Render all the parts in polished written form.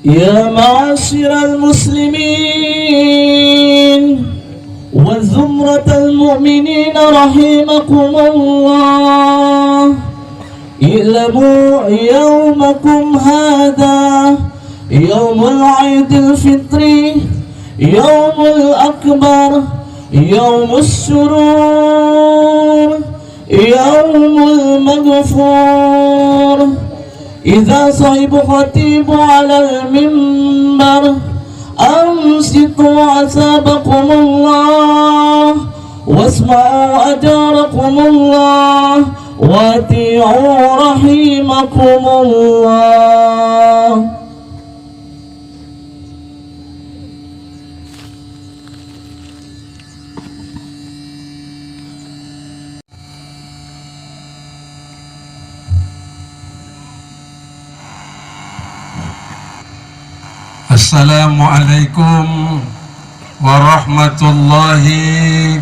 يا معاشر المسلمين وزمرة المؤمنين رحمكم الله، اعلموا يومكم هذا يوم العيد الفطري، يوم الأكبر، يوم السرور، يوم المغفور. إذا صعب خطيب على المنبر أمسكوا أثابكم الله واسمعوا أجاركم الله وأطيعوا رحيمكم الله. Assalamualaikum warahmatullahi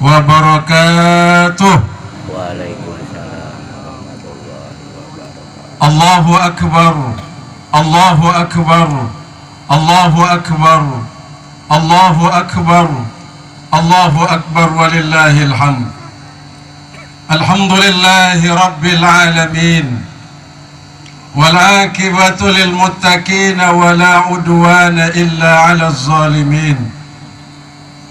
wabarakatuh. Waalaikumsalam warahmatullahi wabarakatuh. Allahu akbar, Allahu akbar, Allahu akbar, Allahu akbar, Allahu akbar walillahil hamd. Alhamdulillahi rabbil alamin. والعاقبة للمتقين ولا عدوان إلا على الظالمين.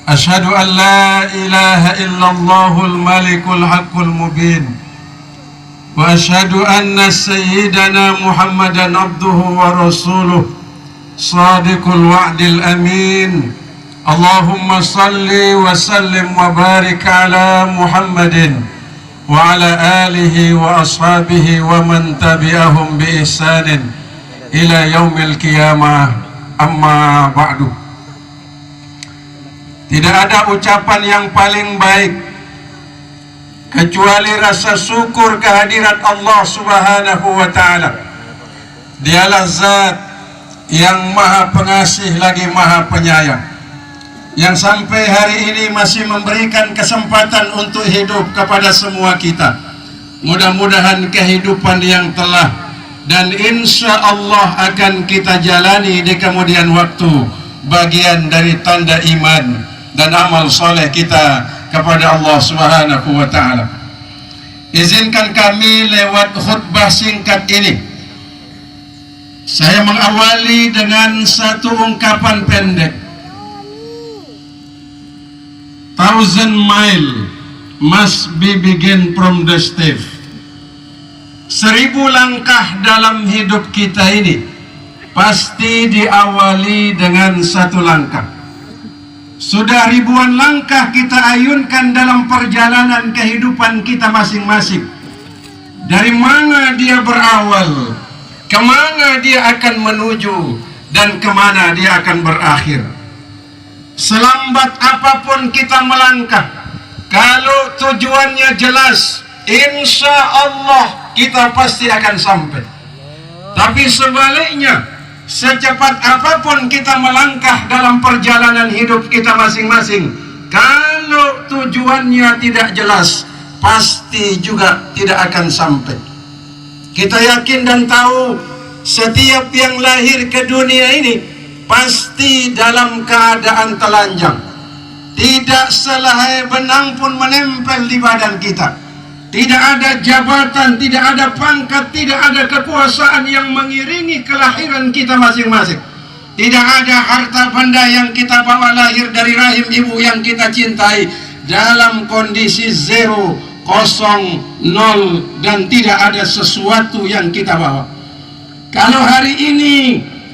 أشهد أن لا إله إلا الله الملك الحق المبين، وأشهد أن سيدنا محمدا عبده ورسوله صادق الوعد الأمين. اللهم صل وسلم وبارك على محمد وعلى آله وأصحابه ومن تبعهم بإحسان إلى يوم القيامة. Amma ba'du. Tidak ada ucapan yang paling baik kecuali rasa syukur kehadirat Allah Subhanahu wa Ta'ala. Dialah zat yang maha pengasih lagi maha penyayang, yang sampai hari ini masih memberikan kesempatan untuk hidup kepada semua kita. Mudah-mudahan kehidupan yang telah dan insya Allah akan kita jalani di kemudian waktu bagian dari tanda iman dan amal soleh kita kepada Allah Subhanahu wa Ta'ala. Izinkan kami lewat khutbah singkat ini, saya mengawali dengan satu ungkapan pendek. 1,000 miles must be begin from the step. 1000 langkah dalam hidup kita ini pasti diawali dengan satu langkah. Sudah ribuan langkah kita ayunkan dalam perjalanan kehidupan kita masing-masing. Dari mana dia berawal, kemana dia akan menuju, dan kemana dia akan berakhir. Selambat apapun kita melangkah, kalau tujuannya jelas, insya Allah kita pasti akan sampai. Tapi sebaliknya, secepat apapun kita melangkah dalam perjalanan hidup kita masing-masing, kalau tujuannya tidak jelas, pasti juga tidak akan sampai. Kita yakin dan tahu setiap yang lahir ke dunia ini pasti dalam keadaan telanjang. Tidak selahai benang pun menempel di badan kita. Tidak ada jabatan, tidak ada pangkat, tidak ada kekuasaan yang mengiringi kelahiran kita masing-masing. Tidak ada harta benda yang kita bawa lahir dari rahim ibu yang kita cintai dalam kondisi 0, 0, 0, dan tidak ada sesuatu yang kita bawa. Kalau hari ini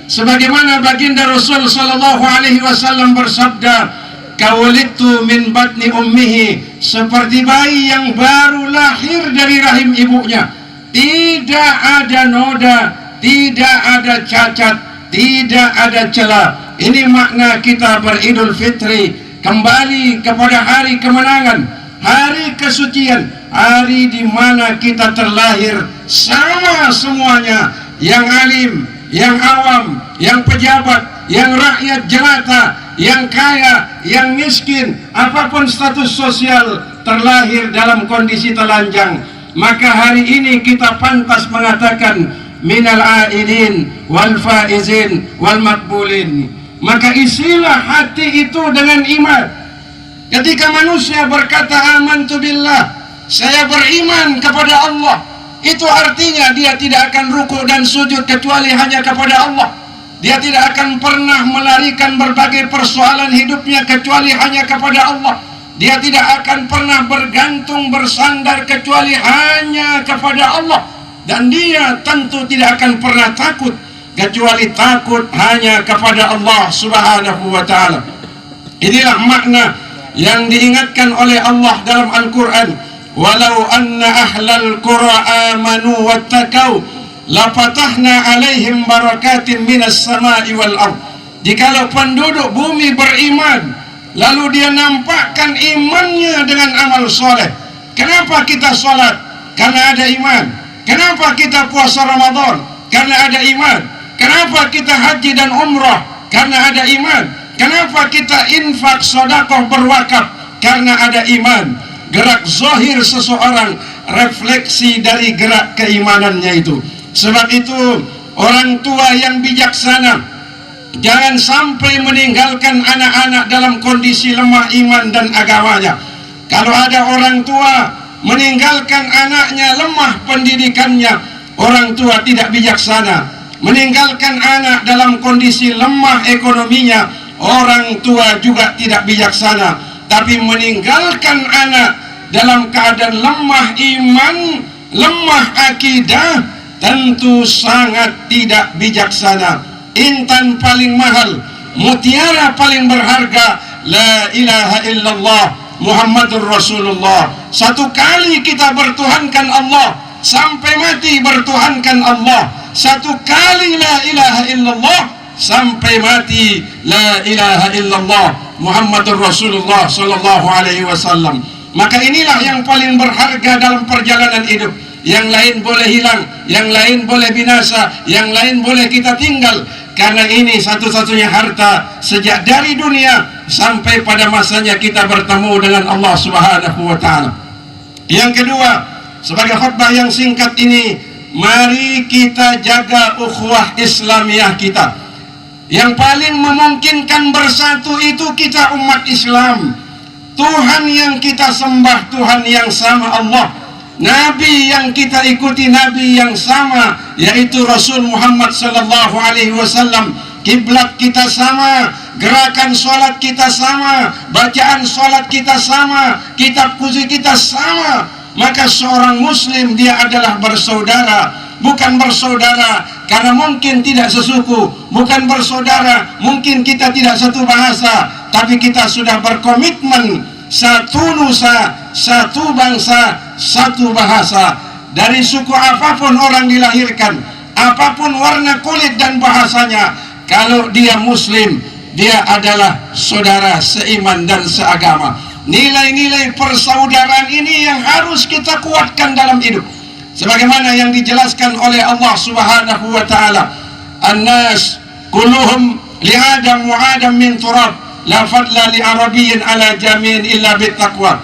sebagaimana baginda Rasul sallallahu alaihi wasallam bersabda, "Kawalitu min batni ummihi," seperti bayi yang baru lahir dari rahim ibunya. Tidak ada noda, tidak ada cacat, tidak ada celah. Ini makna kita beridul fitri, kembali kepada hari kemenangan, hari kesucian, hari di mana kita terlahir sama semuanya, yang alim, yang awam, yang pejabat, yang rakyat jelata, yang kaya, yang miskin, apapun status sosial, terlahir dalam kondisi telanjang. Maka hari ini kita pantas mengatakan minal aidin wal faizin wal makbulin. Maka isilah hati itu dengan iman. Ketika manusia berkata amantu billah, saya beriman kepada Allah, itu artinya dia tidak akan ruku dan sujud kecuali hanya kepada Allah. Dia tidak akan pernah melarikan berbagai persoalan hidupnya kecuali hanya kepada Allah. Dia tidak akan pernah bergantung bersandar kecuali hanya kepada Allah. Dan dia tentu tidak akan pernah takut kecuali takut hanya kepada Allah Subhanahu wa ta'ala. Inilah makna yang diingatkan oleh Allah dalam Al-Quran. Walau anna ahlal qura amanu wattaqau lafatahna alaihim barakatin minas sama'i wal ard. Jikalau penduduk bumi beriman, lalu dia nampakkan imannya dengan amal soleh. Kenapa kita sholat? Karena ada iman. Kenapa kita puasa Ramadan? Karena ada iman. Kenapa kita haji dan umrah? Karena ada iman. Kenapa kita infak, sedekah, berwakaf? Karena ada iman. Gerak zahir seseorang refleksi dari gerak keimanannya itu. Sebab itu orang tua yang bijaksana jangan sampai meninggalkan anak-anak dalam kondisi lemah iman dan agamanya. Kalau ada orang tua meninggalkan anaknya lemah pendidikannya, orang tua tidak bijaksana. Meninggalkan anak dalam kondisi lemah ekonominya, orang tua juga tidak bijaksana. Tapi meninggalkan anak dalam keadaan lemah iman, lemah akidah, tentu sangat tidak bijaksana. Intan paling mahal, mutiara paling berharga, la ilaha illallah Muhammadur Rasulullah. Satu kali kita bertuhankan Allah, sampai mati bertuhankan Allah. Satu kali la ilaha illallah, sampai mati la ilaha illallah Muhammadur Rasulullah sallallahu alaihi wasallam. Maka inilah yang paling berharga dalam perjalanan hidup. Yang lain boleh hilang, yang lain boleh binasa, yang lain boleh kita tinggal. Karena ini satu-satunya harta sejak dari dunia sampai pada masanya kita bertemu dengan Allah Subhanahu wa ta'ala. Yang kedua, sebagai khutbah yang singkat ini, mari kita jaga ukhuwah Islamiyah kita. Yang paling memungkinkan bersatu itu kita umat Islam. Tuhan yang kita sembah Tuhan yang sama Allah. Nabi yang kita ikuti Nabi yang sama, yaitu Rasul Muhammad sallallahu alaihi wasallam. Kiblat kita sama, gerakan sholat kita sama, bacaan sholat kita sama, kitab kuzi kita sama. Maka seorang muslim dia adalah bersaudara. Bukan bersaudara karena mungkin tidak sesuku, bukan bersaudara mungkin kita tidak satu bahasa, tapi kita sudah berkomitmen satu nusa, satu bangsa, satu bahasa. Dari suku apapun orang dilahirkan, apapun warna kulit dan bahasanya, kalau dia muslim, dia adalah saudara seiman dan seagama. Nilai-nilai persaudaraan ini yang harus kita kuatkan dalam hidup. Sebagaimana yang dijelaskan oleh Allah Subhanahu wa ta'ala, An-nas kulluhum li Adam wa Adam min turab, la fadla li arabiyyin ala jami'in illa bittaqwa.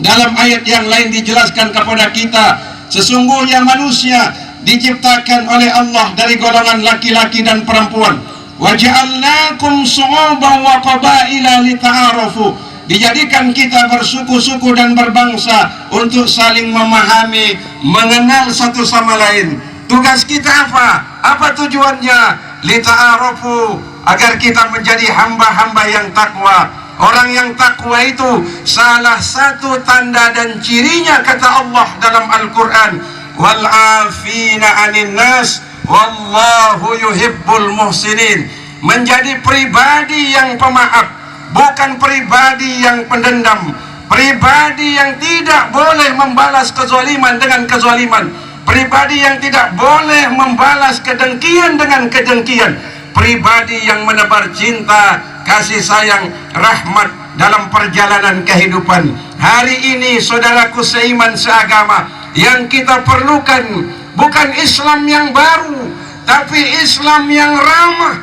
Dalam ayat yang lain dijelaskan kepada kita, sesungguhnya manusia diciptakan oleh Allah dari golongan laki-laki dan perempuan. Wa ja'alnakum syu'uban wa qabaila lita'arafu. Dijadikan kita bersuku-suku dan berbangsa untuk saling memahami, mengenal satu sama lain. Tugas kita apa? Apa tujuannya? Lita'arafu, agar kita menjadi hamba-hamba yang takwa. Orang yang takwa itu salah satu tanda dan cirinya, kata Allah dalam Al-Quran, wal afina 'anil nas wallahu yuhibbul muhsinin. Menjadi pribadi yang pemaaf, bukan pribadi yang pendendam, pribadi yang tidak boleh membalas kezaliman dengan kezaliman, pribadi yang tidak boleh membalas kedengkian dengan kedengkian, pribadi yang menebar cinta, kasih sayang, rahmat dalam perjalanan kehidupan. Hari ini saudaraku seiman seagama, yang kita perlukan bukan Islam yang baru, tapi Islam yang ramah,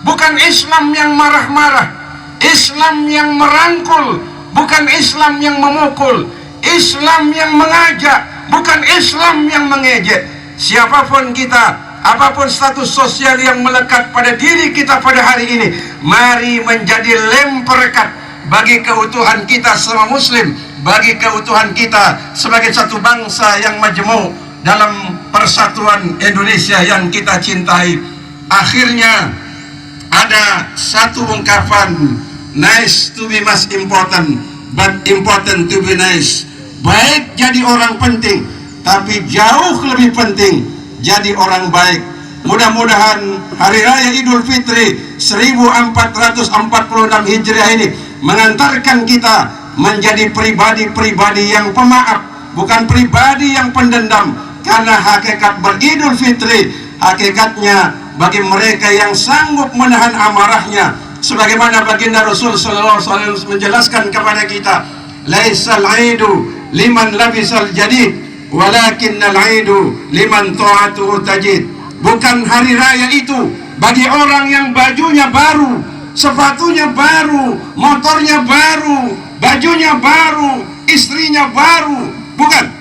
bukan Islam yang marah-marah, Islam yang merangkul, bukan Islam yang memukul, Islam yang mengajak, bukan Islam yang mengejek. Siapapun kita, apapun status sosial yang melekat pada diri kita pada hari ini, mari menjadi lem perekat bagi keutuhan kita sama muslim, bagi keutuhan kita sebagai satu bangsa yang majmuk dalam persatuan Indonesia yang kita cintai. Akhirnya ada satu ungkapan, nice to be most important, but important to be nice. Baik jadi orang penting, tapi jauh lebih penting jadi orang baik. Mudah-mudahan Hari Raya Idul Fitri 1446 Hijriah ini mengantarkan kita menjadi pribadi-pribadi yang pemaaf, bukan pribadi yang pendendam. Karena hakikat beridul fitri, hakikatnya bagi mereka yang sanggup menahan amarahnya, sebagaimana baginda Rasul sallallahu alaihi wasallam menjelaskan kepada kita, laisal aidu liman labisal jadid walakinnal aidu liman ta'atuhu tajid. Bukan hari raya itu bagi orang yang bajunya baru, sepatunya baru, motornya baru, bajunya baru, istrinya baru. Bukan.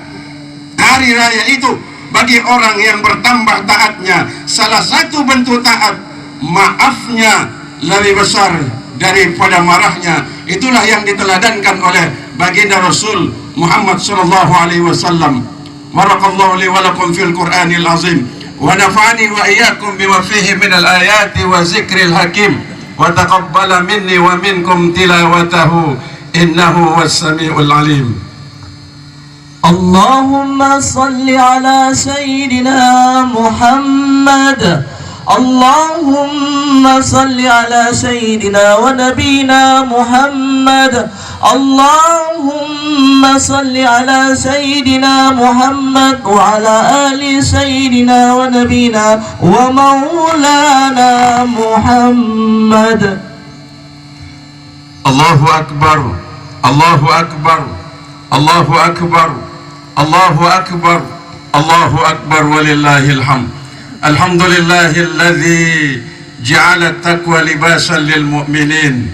Hari raya itu bagi orang yang bertambah taatnya. Salah satu bentuk taat, maafnya lebih besar daripada marahnya. Itulah yang diteladankan oleh baginda Rasul Muhammad sallallahu alaihi wasallam. Barakallahu li wa lakum fil Qur'anil azim wa nafa'ani wa iyyakum bima fihi minal ayati wa zikril hakim wa taqabbala minni wa minkum tilawatahu innahu was-sami'ul alim. Allahumma salli ala Sayyidina Muhammad. Allahumma salli ala Sayyidina wa Nabina Muhammad. Allahumma salli ala Sayyidina Muhammad wa ala ali Sayyidina wa Nabina wa Maulana Muhammad. Allahu Akbar, Allahu Akbar, Allahu Akbar, Allahu Akbar, Allahu Akbar walillahil hamd. Alhamdulillahilladzi ja'ala at-taqwa libasan lil mu'minin.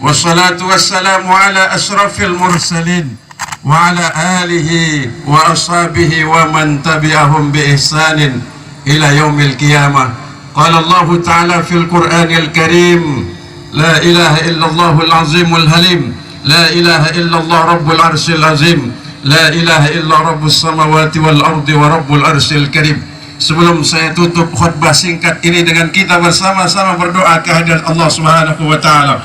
Wassalatu wassalamu ala asrafil mursalin wa ala alihi wa ashabihi wa man tabi'ahum bi ihsanin ila yaumil qiyamah. Qala Allah Ta'ala fil Qur'anil Karim, la ilaha illallahul azimul halim, la ilaha illallah rabbul arsyil azim, la ilaha illa rabbus samawati wal ardi wa rabbul arsyil karim. Sebelum saya tutup khutbah singkat ini dengan kita bersama-sama berdoa kehadirat Allah Subhanahu wa taala.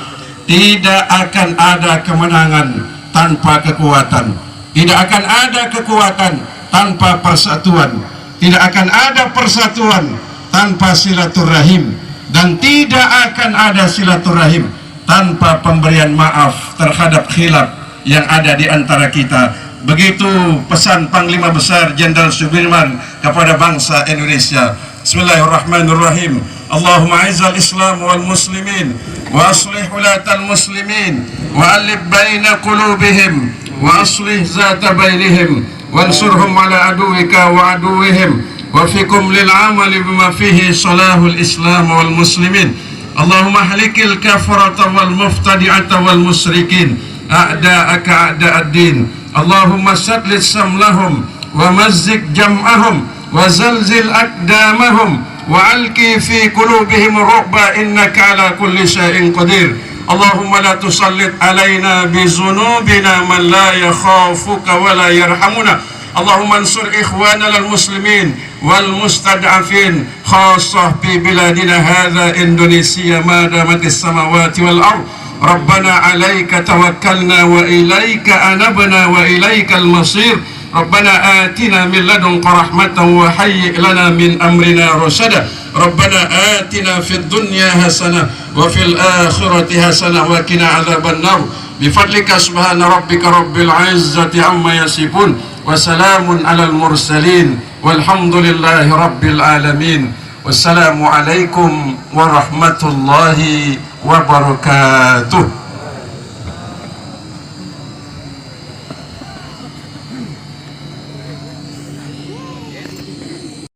Tidak akan ada kemenangan tanpa kekuatan. Tidak akan ada kekuatan tanpa persatuan. Tidak akan ada persatuan tanpa silaturahim, dan tidak akan ada silaturahim tanpa pemberian maaf terhadap khilaf yang ada di antara kita. Begitu pesan Panglima Besar Jenderal Sudirman kepada bangsa Indonesia. Bismillahirrahmanirrahim. Allahumma izzal Islam wal muslimin wa aslih ulatal muslimin wa alif baina qulubihim wa aslih zata bainihim wansurhum ala aduwika wa aduwihim wa fikum lil amali bima fihi salahul Islam wal muslimin. Allahumma halikil kafarata wal muftadi'ata wal musyrikin a'da'aka a'da'ad-din. Allahumma sadlid samlahum wa mazzik jam'ahum wa zalzil aqdamahum wa alki fi qulubihim ru'ba innaka ala kulli syai'in qadir. Allahumma la tusallit alaina bi zunubina man la yakhafuka wa la yarhamuna. Allahumma ansur ikhwana al muslimin wal mustad'afin khassah fi biladina hadha Indonesia ma damatis samawati wal ardh. Rabbana alaika tawakkalna wa ilaika anabna wa ilaikal masir. Rabbana atina min ladunka rahmatan wa hayyi' lana min amrina rasada. Rabbana atina fid dunya hasanah wa fil akhirati hasanah wa qina adzaban nar. Bifadlika subhana rabbika rabbil izzati amma yasifun wa salamun alal mursalin walhamdulillahi rabbil alamin. Wassalamu alaikum warahmatullahi wabarakatuh.